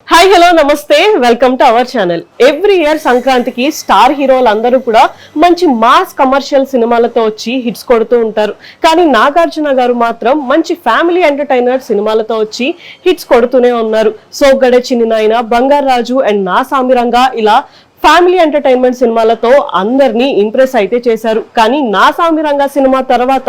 Hi hello నమస్తే welcome to our channel. Every year సంక్రాంతికి star హీరోలు అందరూ కూడా మంచి మాస్ కమర్షియల్ సినిమాలతో వచ్చి హిట్స్ కొడుతూ ఉంటారు. కానీ నాగార్జున గారు మాత్రం మంచి ఫ్యామిలీ ఎంటర్టైనర్ సినిమాలతో వచ్చి హిట్స్ కొడుతూనే ఉన్నారు. సోగ్గడే చిన్ని నాయన, బంగారు రాజు అండ్ నా సామిరంగా ఇలా ఫ్యామిలీ ఎంటర్టైన్మెంట్ సినిమాలతో అందరినీ ఇంప్రెస్ అయితే చేశారు. కానీ నా సామిరంగా సినిమా తర్వాత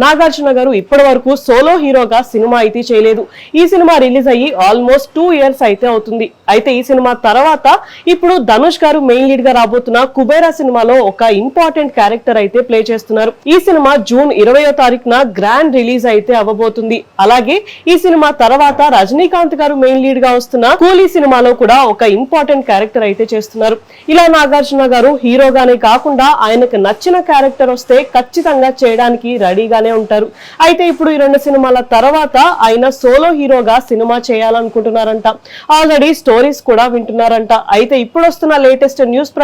నాగార్జున గారు ఇప్పటి వరకు సోలో హీరోగా సినిమా అయితే చేయలేదు. ఈ సినిమా రిలీజ్ అయ్యి ఆల్మోస్ట్ 2 years అయితే అవుతుంది. అయితే ఈ సినిమా తర్వాత ఇప్పుడు ధనుష్ గారు మెయిన్ లీడ్ గా రాబోతున్న కుబేరా సినిమాలో ఒక ఇంపార్టెంట్ క్యారెక్టర్ అయితే ప్లే చేస్తున్నారు. ఈ సినిమా జూన్ 20వ తారీఖున గ్రాండ్ రిలీజ్ అయితే అవ్వబోతుంది. అలాగే ఈ సినిమా తర్వాత రజనీకాంత్ గారు మెయిన్ లీడ్ గా వస్తున్న కూలీ సినిమాలో కూడా ఒక ఇంపార్టెంట్ క్యారెక్టర్ అయితే చేస్తున్నారు. ఇలా నాగార్జున గారు హీరోగానే కాకుండా ఆయనకు నచ్చిన క్యారెక్టర్ వస్తే ఖచ్చితంగా చేయడానికి రెడీగానే ఉంటారు. అయితే ఇప్పుడు ఈ 2 సినిమాల తర్వాత ఆయన సోలో హీరోగా సినిమా చేయాలనుకుంటున్నారంట. ఆల్రెడీ స్టోరీస్ కూడా వింటున్నారంట. అయితే ఇప్పుడు వస్తున్న లేటెస్ట్ న్యూస్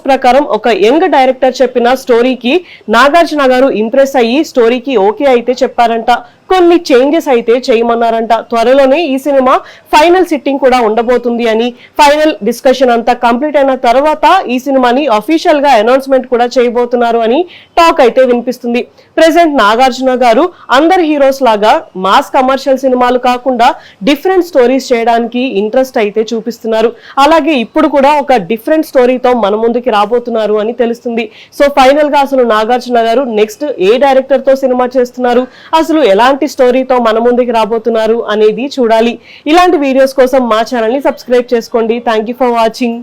ప్రకారం ఒక యంగ్ డైరెక్టర్ చెప్పిన స్టోరీకి నాగార్జున గారు ఇంప్రెస్ అయ్యి స్టోరీకి ఓకే అయితే చెప్పారంట. కొన్ని చేంజెస్ అయితే చేయమన్నారంట. త్వరలోనే ఈ సినిమా ఫైనల్ సిట్టింగ్ కూడా ఉండబోతుంది అని, ఫైనల్ డిస్కషన్ అంతా కంప్లీట్ అయిన తర్వాత ఈ సినిమాని అఫీషియల్ గా అనౌన్స్మెంట్ కూడా చేయబోతున్నారు అని టాక్ అయితే వినిపిస్తుంది. ప్రెసెంట్ నాగార్జున గారు అందరు హీరోస్ లాగా మాస్ కమర్షియల్ సినిమాలు కాకుండా డిఫరెంట్ స్టోరీస్ చేయడానికి ఇంట్రెస్ట్ అయితే చూపిస్తున్నారు. అలాగే ఇప్పుడు కూడా ఒక డిఫరెంట్ స్టోరీతో మన ముందుకి రాబోతున్నారు అని తెలుస్తుంది. సో ఫైనల్ గా అసలు నాగార్జున గారు నెక్స్ట్ ఏ డైరెక్టర్ తో సినిమా చేస్తున్నారు, అసలు ఎలాంటి స్టోరీతో మన ముందుకి రాబోతున్నారు అనేది చూడాలి. ఇలాంటి వీడియోస్ కోసం మా ఛానల్ ని సబ్స్క్రైబ్ చేసుకోండి. Thank you for watching.